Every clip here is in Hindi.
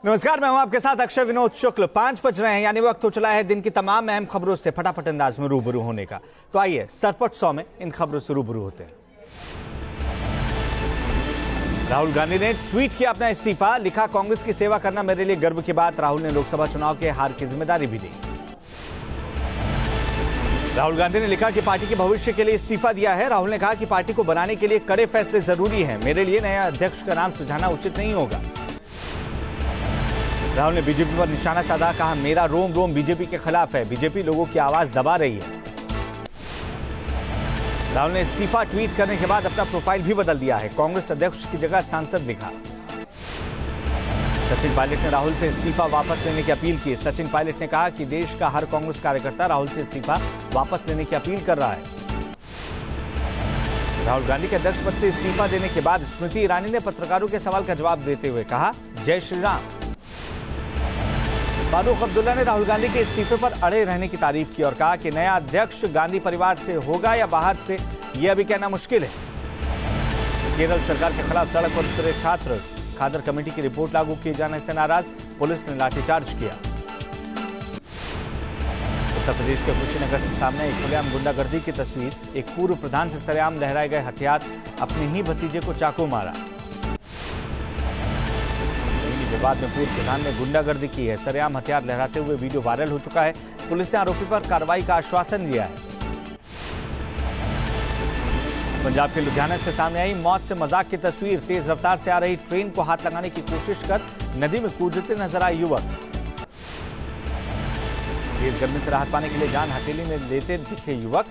नमस्कार, मैं हूं आपके साथ अक्षय विनोद शुक्ल। 5 बज रहे हैं, यानी वक्त हो चला है दिन की तमाम अहम खबरों से फटाफट अंदाज में रूबरू होने का। तो आइए सरपट 100 में इन खबरों से रूबरू होते हैं। राहुल गांधी ने ट्वीट किया अपना इस्तीफा, लिखा कांग्रेस की सेवा करना मेरे लिए गर्व की बात। राहुल ने लोकसभा चुनाव के हार की जिम्मेदारी भी ली। राहुल गांधी ने लिखा कि पार्टी के भविष्य के लिए इस्तीफा दिया है। राहुल ने कहा कि पार्टी को बनाने के लिए कड़े फैसले जरूरी हैं। मेरे लिए नया अध्यक्ष का नाम सुझाना उचित नहीं होगा। राहुल ने बीजेपी पर निशाना साधा, कहा मेरा रोम रोम बीजेपी के खिलाफ है। बीजेपी लोगों की आवाज दबा रही है। राहुल ने इस्तीफा ट्वीट करने के बाद अपना प्रोफाइल भी बदल दिया है। कांग्रेस अध्यक्ष की जगह सांसद लिखा। सचिन पायलट ने राहुल से इस्तीफा वापस लेने की अपील की। सचिन पायलट ने कहा कि देश का हर कांग्रेस कार्यकर्ता राहुल से इस्तीफा वापस लेने की अपील कर रहा है। राहुल गांधी के अध्यक्ष पद से इस्तीफा देने के बाद स्मृति ईरानी ने पत्रकारों के सवाल का जवाब देते हुए कहा, जय श्री राम। फारूक अब्दुल्ला ने राहुल गांधी के इस्तीफे पर अड़े रहने की तारीफ की और कहा कि नया अध्यक्ष गांधी परिवार से होगा या बाहर से, यह अभी कहना मुश्किल है। केरल सरकार के खिलाफ सड़क पर उतरे छात्र, खादर कमेटी की रिपोर्ट लागू किए जाने से नाराज, पुलिस ने लाठीचार्ज किया। उत्तर प्रदेश के कुशीनगर से सामने एक खुलेआम गुंडागर्दी की तस्वीर। एक पूर्व प्रधान से सरेआम लहराए गए हथियार, अपने ही भतीजे को चाकू मारा। विवाद में पूर्व प्रधान ने गुंडागर्दी की है। सरेआम हथियार लहराते हुए वीडियो वायरल हो चुका है। पुलिस ने आरोपी पर कार्रवाई का आश्वासन लिया है। पंजाब के लुधियाना से सामने आई मौत से मजाक की तस्वीर। तेज रफ्तार से आ रही ट्रेन को हाथ लगाने की कोशिश कर नदी में कूदते नजर आए युवक। तेज गर्मी से राहत पाने के लिए जान हथेली में लेते दिखे युवक।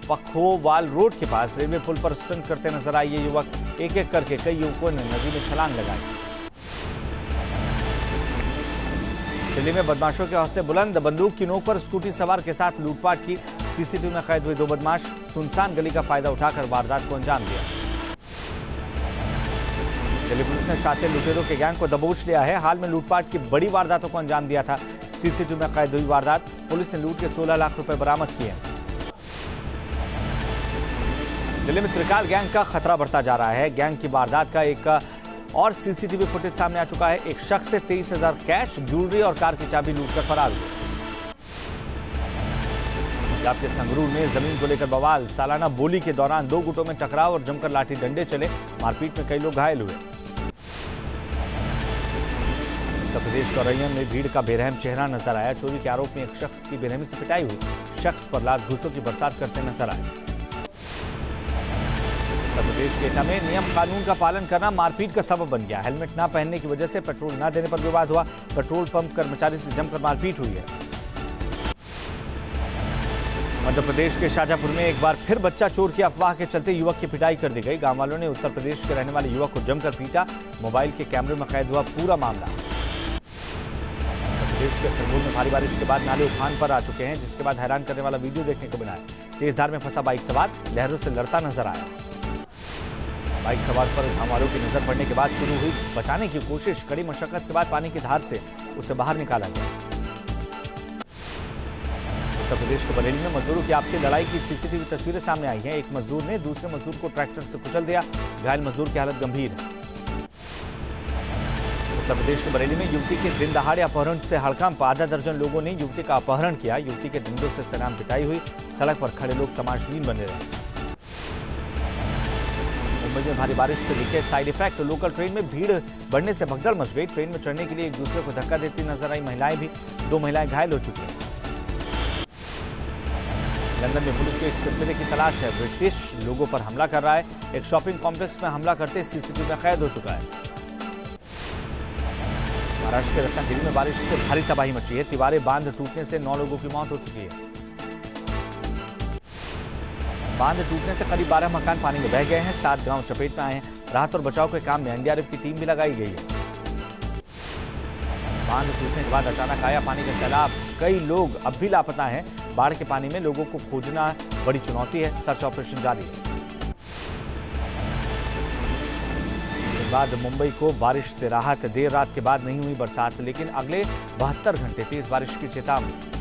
पखोवाल रोड के पास रेलवे पुल पर स्टंट करते नजर आए ये युवक। एक एक करके कई युवकों ने नदी में छलांग लगाई। दिल्ली में बदमाशों के हौसले बुलंद। बंदूक की नोक पर स्कूटी सवार के साथ लूटपाट की। सीसीटीवी में कैद हुए 2 बदमाश सुनसान गली का फायदा उठाकर वारदात को अंजाम दिया। दिल्ली पुलिस ने शातिर लुटेरों के गैंग को दबोच लिया है। हाल में लूटपाट की बड़ी वारदातों को अंजाम दिया था। सीसीटीवी में कैद हुई वारदात। पुलिस ने लूट के 16 लाख रुपए बरामद किए। दिल्ली में त्रिकाल गैंग का खतरा बढ़ता जा रहा है। गैंग की वारदात का एक और सीसीटीवी फुटेज सामने आ चुका है। एक शख्स से 23,000 कैश, ज्वेलरी और कार की चाबी लूटकर फरार हुए। पंजाब के संगरूर में जमीन को लेकर बवाल। सालाना बोली के दौरान 2 गुटों में टकराव और जमकर लाठी डंडे चले। मारपीट में कई लोग घायल हुए। उत्तर प्रदेश के औरैया में भीड़ का बेरहम चेहरा नजर आया। चोरी के आरोप में एक शख्स की बेरहमी से पिटाई हुई। शख्स पर लात घूसों की बरसात करते नजर आए। उत्तर प्रदेश के एटा में नियम कानून का पालन करना मारपीट का सबब बन गया। हेलमेट न पहनने की वजह से पेट्रोल न देने पर विवाद हुआ। पेट्रोल पंप कर्मचारी से जमकर मारपीट हुई है। मध्य प्रदेश के शाजापुर में एक बार फिर बच्चा चोर की अफवाह के चलते युवक की पिटाई कर दी गई। गांव वालों ने उत्तर प्रदेश के रहने वाले युवक को जमकर पीटा। मोबाइल के कैमरे में कैद हुआ पूरा मामला। उत्तर प्रदेश के खरगोन में भारी बारिश के बाद नाले उफान पर आ चुके हैं, जिसके बाद हैरान करने वाला वीडियो देखने को मिला है। तेज धार में फंसा बाइक सवार लहरों से लड़ता नजर आया। बाइक सवार पर गांव वालों की नजर पड़ने के बाद शुरू हुई बचाने की कोशिश। कड़ी मशक्कत के बाद पानी की धार से उसे बाहर निकाला गया। उत्तर प्रदेश के बरेली में मजदूरों की आपसी लड़ाई की सीसीटीवी तस्वीरें सामने आई हैं। एक मजदूर ने दूसरे मजदूर को ट्रैक्टर से कुचल दिया। घायल मजदूर की हालत गंभीर है। उत्तर प्रदेश के बरेली में युवती के दिन दहाड़े अपहरण से हड़कंप। आधा दर्जन लोगों ने युवती का अपहरण किया। युवती के डंडों से सरेआम पिटाई हुई। सड़क पर खड़े लोग तमाशबीन बने रहे। मुंबई में भारी बारिश से दिखे साइड इफेक्ट। लोकल ट्रेन में भीड़ बढ़ने से भगदड़ मच गई। ट्रेन में चढ़ने के लिए एक दूसरे को धक्का देती नजर आई महिलाएं भी। 2 महिलाएं घायल हो चुकी हैं। लंदन में पुलिस को एक सिलसिले की तलाश है। ब्रिटिश लोगों पर हमला कर रहा है। एक शॉपिंग कॉम्प्लेक्स में हमला करते सीसीटीवी में कैद हो चुका है। महाराष्ट्र के रत्नागिरी में बारिश से भारी तबाही मची है। तिवारे बांध टूटने से 9 लोगों की मौत हो चुकी है। बांध टूटने से करीब 12 मकान पानी में बह गए हैं। 7 गांव चपेट में आए हैं। राहत और बचाव के काम में एनडीआरएफ की टीम भी लगाई गई है। बांध टूटने के बाद अचानक आया पानी का सैलाब। कई लोग अब भी लापता हैं। बाढ़ के पानी में लोगों को खोजना बड़ी चुनौती है। सर्च ऑपरेशन जारी है। इसके बाद मुंबई को बारिश से राहत। देर रात के बाद नहीं हुई बरसात, लेकिन अगले 72 घंटे तेज बारिश की चेतावनी।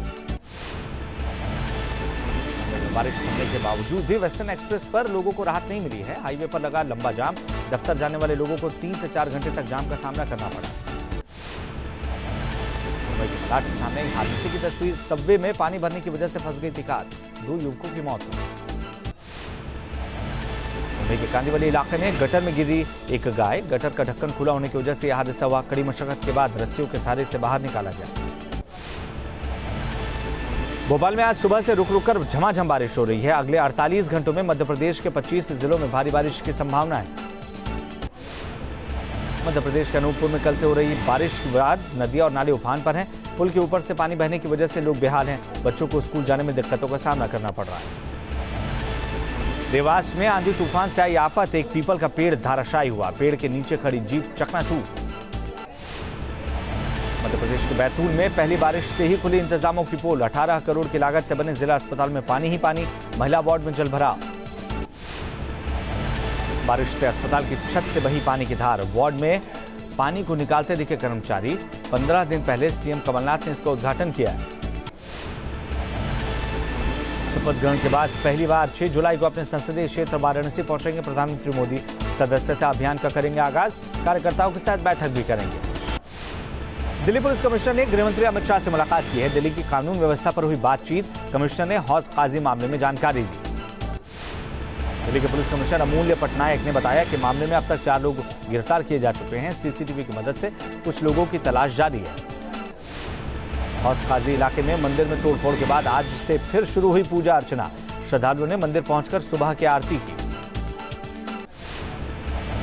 बारिश थमने के बावजूद भी वेस्टर्न एक्सप्रेस पर लोगों को राहत नहीं मिली है। हाईवे पर लगा लंबा जाम। दफ्तर जाने वाले लोगों को 3 से 4 घंटे तक जाम का सामना करना पड़ा। मुंबई के मलाड से सामने आई हादसे की तस्वीर। सबवे में पानी भरने की वजह से फंस गई थी कार, 2 युवकों की मौत हुई। मुंबई के कांदीवली इलाके में गटर में गिरी एक गाय। गटर का ढक्कन खुला होने की वजह से यह हादसा हुआ। कड़ी मशक्कत के बाद रस्सियों के सहारे से बाहर निकाला गया। भोपाल में आज सुबह से रुक रुक कर झमाझम बारिश हो रही है। अगले 48 घंटों में मध्य प्रदेश के 25 जिलों में भारी बारिश की संभावना है। मध्य प्रदेश के अनूपपुर में कल से हो रही बारिश के बाद नदियां और नाले उफान पर हैं। पुल के ऊपर से पानी बहने की वजह से लोग बेहाल हैं। बच्चों को स्कूल जाने में दिक्कतों का सामना करना पड़ रहा है। देवास में आंधी तूफान से आई आफत। एक पीपल का पेड़ धाराशायी हुआ। पेड़ के नीचे खड़ी जीप चकनाचूर। मध्य प्रदेश के बैतूल में पहली बारिश से ही खुली इंतजामों की पोल। 18 करोड़ की लागत से बने जिला अस्पताल में पानी ही पानी। महिला वार्ड में जलभराव। बारिश से अस्पताल की छत से बही पानी की धार। वार्ड में पानी को निकालते दिखे कर्मचारी। 15 दिन पहले सीएम कमलनाथ ने इसका उद्घाटन किया है। शपथ ग्रहण के बाद पहली बार 6 जुलाई को अपने संसदीय क्षेत्र वाराणसी पहुंचेंगे प्रधानमंत्री मोदी। सदस्यता अभियान का करेंगे आगाज। कार्यकर्ताओं के साथ बैठक भी करेंगे। दिल्ली पुलिस कमिश्नर ने गृहमंत्री अमित शाह से मुलाकात की है। दिल्ली की कानून व्यवस्था पर हुई बातचीत। कमिश्नर ने हौज काजी मामले में जानकारी दी। दिल्ली के पुलिस कमिश्नर अमूल्य पटनायक ने बताया कि मामले में अब तक 4 लोग गिरफ्तार किए जा चुके हैं। सीसीटीवी की मदद से कुछ लोगों की तलाश जारी है। हौज काजी इलाके में मंदिर में तोड़फोड़ के बाद आज से फिर शुरू हुई पूजा अर्चना। श्रद्धालुओं ने मंदिर पहुंचकर सुबह की आरती की।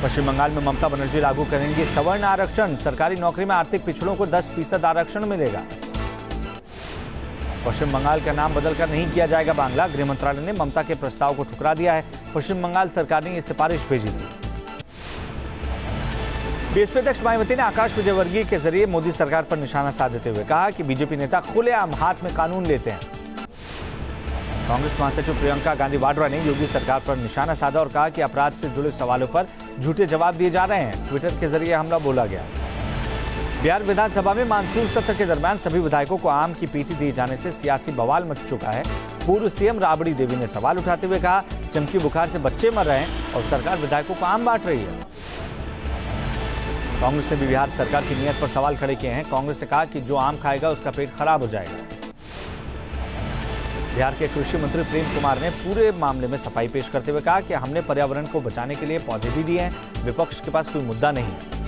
पश्चिम बंगाल में ममता बनर्जी लागू करेंगी सवर्ण आरक्षण। सरकारी नौकरी में आर्थिक पिछड़ों को 10% आरक्षण मिलेगा। पश्चिम बंगाल का नाम बदलकर नहीं किया जाएगा बांग्ला। गृह मंत्रालय ने ममता के प्रस्ताव को ठुकरा दिया है। पश्चिम बंगाल सरकार ने ये सिफारिश भेजी थी। बीएसपी अध्यक्ष मायावती ने आकाश विजयवर्गीय के जरिए मोदी सरकार पर निशाना साधते हुए कहा कि बीजेपी नेता खुलेआम हाथ में कानून लेते हैं। कांग्रेस महासचिव प्रियंका गांधी वाड्रा ने योगी सरकार पर निशाना साधा और कहा कि अपराध से जुड़े सवालों पर झूठे जवाब दिए जा रहे हैं। ट्विटर के जरिए हमला बोला गया। बिहार विधानसभा में मानसून सत्र के दरमियान सभी विधायकों को आम की पेटी दिए जाने से सियासी बवाल मच चुका है। पूर्व सीएम राबड़ी देवी ने सवाल उठाते हुए कहा, चमकी बुखार से बच्चे मर रहे हैं और सरकार विधायकों को आम बांट रही है। कांग्रेस ने भी बिहार सरकार की नीयत पर सवाल खड़े किए हैं। कांग्रेस ने कहा कि जो आम खाएगा उसका पेट खराब हो जाएगा। बिहार के कृषि मंत्री प्रेम कुमार ने पूरे मामले में सफाई पेश करते हुए कहा कि हमने पर्यावरण को बचाने के लिए पौधे भी दिए हैं। विपक्ष के पास कोई मुद्दा नहीं है।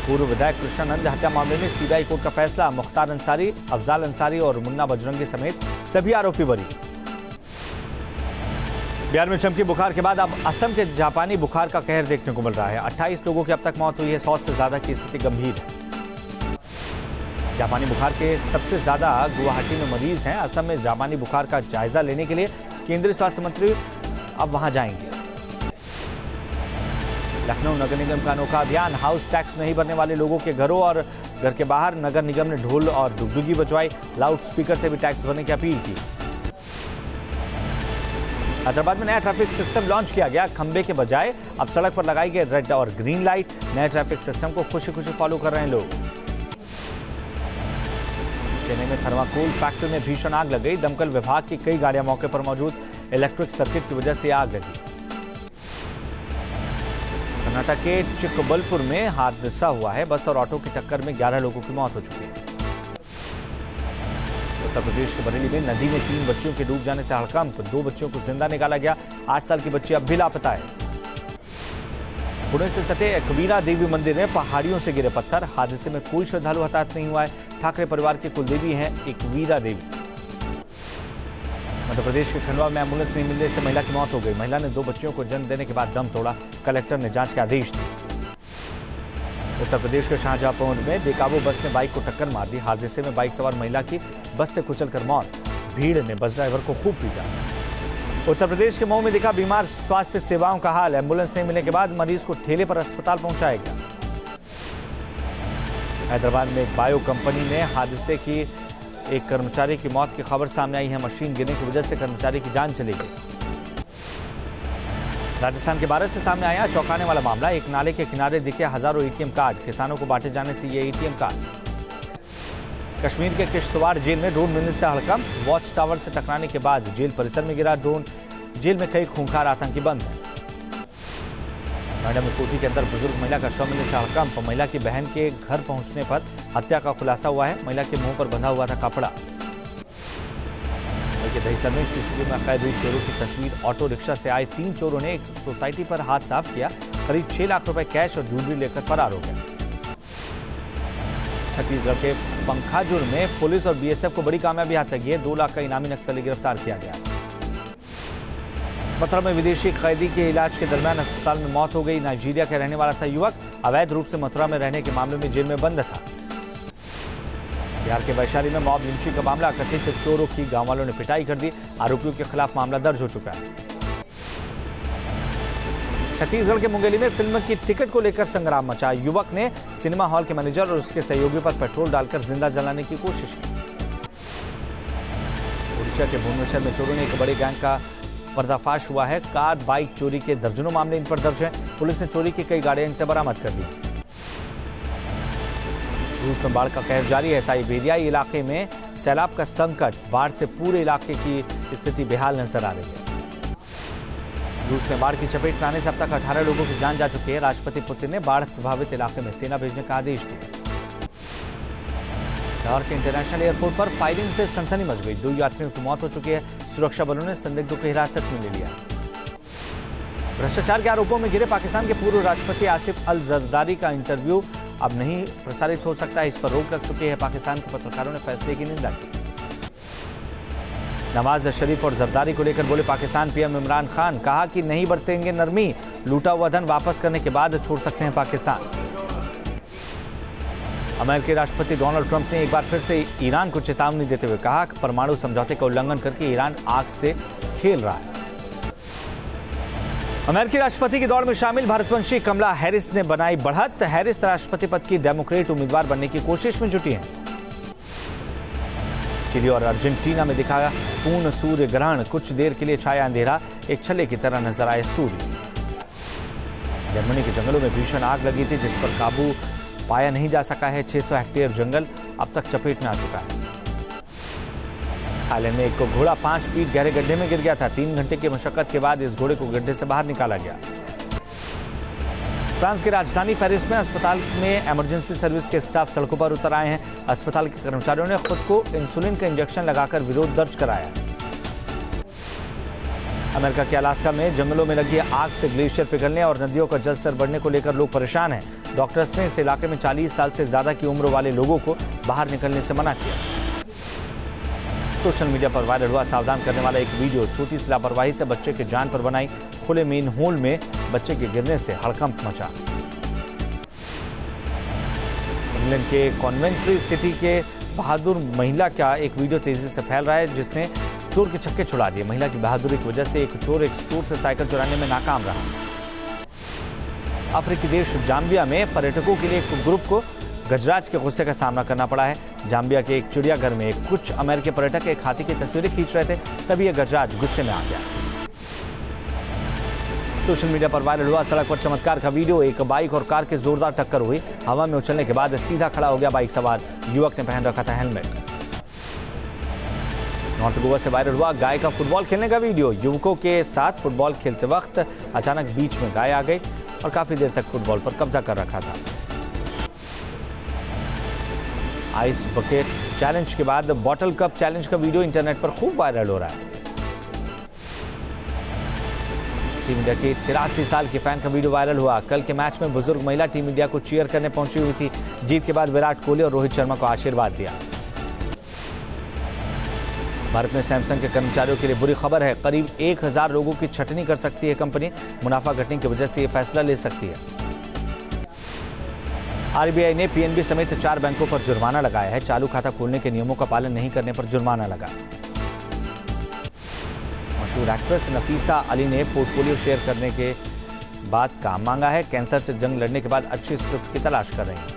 पूर्व विधायक कृष्णानंद हत्या मामले में सीबीआई कोर्ट का फैसला। मुख्तार अंसारी, अफजाल अंसारी और मुन्ना बजरंगी समेत सभी आरोपी बरी। बिहार में चमकी बुखार के बाद अब असम के जापानी बुखार का कहर देखने को मिल रहा है। 28 लोगों की अब तक मौत हुई है। 100 से ज्यादा की स्थिति गंभीर है। जापानी बुखार के सबसे ज्यादा गुवाहाटी में मरीज हैं। असम में जापानी बुखार का जायजा लेने के लिए केंद्रीय स्वास्थ्य मंत्री अब वहां जाएंगे। लखनऊ नगर निगम का अनोखा अभियान। हाउस टैक्स नहीं भरने वाले लोगों के घरों और घर के बाहर नगर निगम ने ढोल और डुगडुगी बजवाई। लाउड स्पीकर से भी टैक्स भरने की अपील की। हैदराबाद में नया ट्रैफिक सिस्टम लॉन्च किया गया। खंबे के बजाय अब सड़क पर लगाई गई रेड और ग्रीन लाइट। नए ट्रैफिक सिस्टम को खुशी खुशी फॉलो कर रहे हैं लोग। चेन्नई में थर्माकोल फैक्ट्री में भीषण आग लग गई। दमकल विभाग की कई गाड़ियां मौके पर मौजूद। इलेक्ट्रिक सर्किट की वजह से आग लगी। कर्नाटक के चिक्कबलपुर में हादसा हुआ है। बस और ऑटो की टक्कर में 11 लोगों की मौत हो चुकी है। उत्तर प्रदेश के बरेली में नदी में 3 बच्चियों के डूब जाने से हड़कंप। 2 बच्चियों को जिंदा निकाला गया। 8 साल की बच्ची अब भी लापता है। पुणे से सटे एकवीरा देवी मंदिर में पहाड़ियों से गिरे पत्थर। हादसे में कोई श्रद्धालु हताहत नहीं हुआ है। ठाकरे परिवार की कुलदेवी हैं एकवीरा देवी। मध्य प्रदेश के खंडवा में एम्बुलेंस नहीं मिलने से महिला की मौत हो गई। महिला ने 2 बच्चियों को जन्म देने के बाद दम तोड़ा। कलेक्टर ने जांच के आदेश दिए। उत्तर प्रदेश के शाहजहांपुर में बेकाबू बस ने बाइक को टक्कर मार दी। हादसे में बाइक सवार महिला की बस से कुचलकर मौत। भीड़ ने बस ड्राइवर को खूब पीटा। उत्तर प्रदेश के मऊ में दिखा बीमार स्वास्थ्य सेवाओं का हाल। एम्बुलेंस नहीं मिलने के बाद मरीज को ठेले पर अस्पताल पहुंचाया गया। हैदराबाद में एक बायो कंपनी में हादसे की एक कर्मचारी की मौत की खबर सामने आई है। मशीन गिरने की वजह से कर्मचारी की जान चली गई। राजस्थान के बारह से सामने आया चौंकाने वाला मामला। एक नाले के किनारे दिखे हजारों एटीएम कार्ड। किसानों को बांटे जाने थे ये एटीएम कार्ड। कश्मीर के किश्तवाड़ जेल में ड्रोन मिलने से हड़कंप। वॉच टावर से टकराने के बाद जेल परिसर में गिरा ड्रोन। जेल में कई खूंखार आतंकी बंद हैं। नोएडा में कोठी के अंदर बुजुर्ग महिला का शव मिलने से हड़कंप। महिला की बहन के घर पहुंचने पर हत्या का खुलासा हुआ है। महिला के मुंह पर बंधा हुआ था कपड़ा। दहीसर में सीसीटीवी में कैद हुई चोरों की तस्वीर। ऑटो रिक्शा से आए 3 चोरों ने एक सोसाइटी पर हाथ साफ किया। करीब 6 लाख रुपए कैश और ज्वेलरी लेकर फरार हो गए। छत्तीसगढ़ के पंखाजुर में पुलिस और बीएसएफ को बड़ी कामयाबी हाथ लगी है। 2 लाख का इनामी नक्सली गिरफ्तार किया गया। मथुरा में विदेशी कैदी के इलाज के दरमियान अस्पताल में मौत हो गई। नाइजीरिया का रहने वाला था युवक। अवैध रूप से मथुरा में रहने के मामले में जेल में बंद था। बिहार के वैशाली में मॉब लिंचिंग का मामला। कथित चोरों की गांव वालों ने पिटाई कर दी। आरोपियों के खिलाफ मामला दर्ज हो चुका है। छत्तीसगढ़ के मुंगेली में फिल्म की टिकट को लेकर संग्राम मचा। युवक ने सिनेमा हॉल के मैनेजर और उसके सहयोगी पर पेट्रोल डालकर जिंदा जलाने की कोशिश की। ओडिशा के भुवनेश्वर में चोरों ने एक बड़े गैंग का पर्दाफाश हुआ है। कार बाइक चोरी के दर्जनों मामले इन पर दर्ज हैं। पुलिस ने चोरी की कई गाड़ियां इनसे बरामद कर ली। रूस में बाढ़ का कहर जारी है। साइबेरियाई इलाके में सैलाब का संकट। बाढ़ से पूरे इलाके की स्थिति बेहाल नजर आ रही है। रूस में बाढ़ की चपेट में आने से अब तक 18 लोगों की जान जा चुकी है। राष्ट्रपति पुतिन ने बाढ़ प्रभावित इलाके में सेना भेजने का आदेश दिया। लाहौर के इंटरनेशनल एयरपोर्ट पर फायरिंग से सनसनी मच गई। 2 यात्रियों की मौत हो चुकी है। सुरक्षा बलों ने संदिग्धों को हिरासत में ले लिया। भ्रष्टाचार के आरोपों में घिरे पाकिस्तान के पूर्व राष्ट्रपति आसिफ अल जरदारी का इंटरव्यू अब नहीं प्रसारित हो सकता है। इस पर रोक लग चुकी है। पाकिस्तान के पत्रकारों ने फैसले की निंदा की। नवाज शरीफ और जरदारी को लेकर बोले पाकिस्तान पीएम इमरान खान। कहा कि नहीं बरतेंगे नरमी। लूटा हुआ धन वापस करने के बाद छोड़ सकते हैं पाकिस्तान। अमेरिकी राष्ट्रपति डोनाल्ड ट्रंप ने एक बार फिर से ईरान को चेतावनी देते हुए कहा कि परमाणु समझौते का उल्लंघन करके ईरान आग से खेल रहा है। अमेरिकी राष्ट्रपति की दौड़ में शामिल भारतवंशी कमला हैरिस ने बनाई बढ़त। हैरिस राष्ट्रपति पद की डेमोक्रेट उम्मीदवार बनने की कोशिश में जुटी हैं। चिली और अर्जेंटीना में दिखाया पूर्ण सूर्य ग्रहण। कुछ देर के लिए छाया अंधेरा। एक छल्ले की तरह नजर आए सूर्य। जर्मनी के जंगलों में भीषण आग लगी थी जिस पर काबू पाया नहीं जा सका है। 600 हेक्टेयर जंगल अब तक चपेट में आ चुका है। थाईलैंड में एक घोड़ा 5 फीट गहरे गड्ढे में गिर गया था। 3 घंटे की मशक्कत के बाद इस घोड़े को गड्ढे से बाहर निकाला गया। फ्रांस की राजधानी पेरिस में अस्पताल में इमरजेंसी सर्विस के स्टाफ सड़कों पर उतर आए हैं। अस्पताल के कर्मचारियों ने खुद को इंसुलिन का इंजेक्शन लगाकर विरोध दर्ज कराया। अमेरिका के अलास्का में जंगलों में लगी आग से ग्लेशियर पिघलने और नदियों का जलस्तर बढ़ने को लेकर लोग परेशान हैं। डॉक्टर्स ने इस इलाके में 40 साल से ज्यादा की उम्र वाले लोगों को बाहर निकलने से मना किया। सोशल मीडिया पर वायरल हुआ सावधान करने वाला एक वीडियो। छोटी सी लापरवाही से बच्चे की जान पर बनाई। खुले मेन होल में बच्चे के गिरने से हड़कंप मचा। इंग्लैंड के कॉन्वेंट्री सिटी के बहादुर महिला का एक वीडियो तेजी से फैल रहा है जिसने चोर के छक्के छुड़ा दिए। महिला की बहादुरी की वजह से एक चोर एक स्टोर से साइकिल चुराने में नाकाम रहा। अफ्रीकी देश जाम्बिया में पर्यटकों के लिए एक ग्रुप को गजराज के गुस्से का सामना करना पड़ा है। जाम्बिया के एक चिड़ियाघर में कुछ अमेरिकी पर्यटक एक हाथी की तस्वीरें खींच रहे थे, तभी यह गजराज गुस्से में आ गया। सोशल मीडिया पर वायरल हुआ सड़क पर चमत्कार का वीडियो। एक बाइक और कार की जोरदार टक्कर हुई। हवा में उछलने के बाद सीधा खड़ा हो गया बाइक सवार। युवक ने पहन रखा था हेलमेट। नॉर्थ गोवा से वायरल हुआ गाय का फुटबॉल खेलने का वीडियो। युवकों के साथ फुटबॉल खेलते वक्त अचानक बीच में गाय आ गई और काफी देर तक फुटबॉल पर कब्जा कर रखा था। आइस बकेट चैलेंज के बाद बॉटल कप चैलेंज का वीडियो इंटरनेट पर खूब वायरल हो रहा है। टीम इंडिया की 83 साल की फैन का वीडियो वायरल हुआ। कल के मैच में बुजुर्ग महिला टीम इंडिया को चीयर करने पहुंची हुई थी। जीत के बाद विराट कोहली और रोहित शर्मा को आशीर्वाद दिया। भारत में सैमसंग के कर्मचारियों के लिए बुरी खबर है। करीब 1000 लोगों की छटनी कर सकती है कंपनी। मुनाफा घटने की वजह से यह फैसला ले सकती है। आरबीआई ने पीएनबी समेत 4 बैंकों पर जुर्माना लगाया है। चालू खाता खोलने के नियमों का पालन नहीं करने पर जुर्माना लगा। मशहूर एक्ट्रेस नफीसा अली ने पोर्टफोलियो शेयर करने के बाद काम मांगा है। कैंसर से जंग लड़ने के बाद अच्छी स्क्रिप्ट की तलाश कर रही हैं।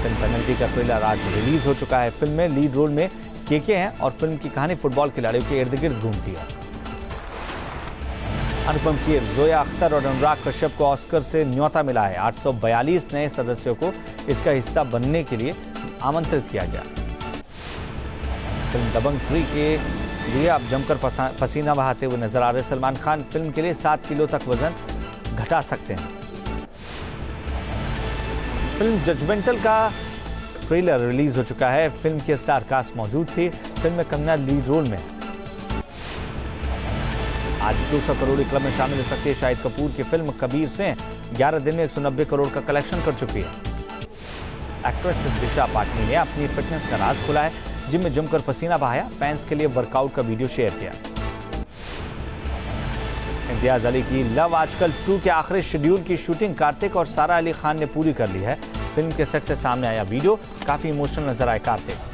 फिल्म पेनल्टी का ट्रेलर आज रिलीज हो चुका है। फिल्म में लीड रोल में केके हैं और फिल्म की कहानी फुटबॉल खिलाड़ियों के इर्द गिर्द घूमती है। अनुपम खेर, जोया अख्तर और अनुराग कश्यप को ऑस्कर से न्योता मिला है। 842 नए सदस्यों को इसका हिस्सा बनने के लिए आमंत्रित किया गया। फिल्म दबंग 3 के लिए अब जमकर पसीना बहाते हुए नजर आ रहे सलमान खान। फिल्म के लिए 7 किलो तक वजन घटा सकते हैं। फिल्म जजमेंटल का ट्रेलर रिलीज हो चुका है। फिल्म के स्टार कास्ट मौजूद थे। फिल्म में कंगना लीड रोल में। आज 200 करोड़ क्लब में शामिल हो सकती है शाहिद कपूर की फिल्म कबीर सिंह। 11 दिन में 190 करोड़ का कलेक्शन कर चुकी है। एक्ट्रेस दिशा पाटनी ने अपनी फिटनेस का राज खुला है। जिम में जमकर पसीना बहाया, फैंस के लिए वर्कआउट का वीडियो शेयर किया। इम्तियाज अली की लव आजकल 2 के आखिरी शेड्यूल की शूटिंग कार्तिक और सारा अली खान ने पूरी कर ली है। फिल्म के सेट से सामने आया वीडियो, काफी इमोशनल नजर आए कार्तिक।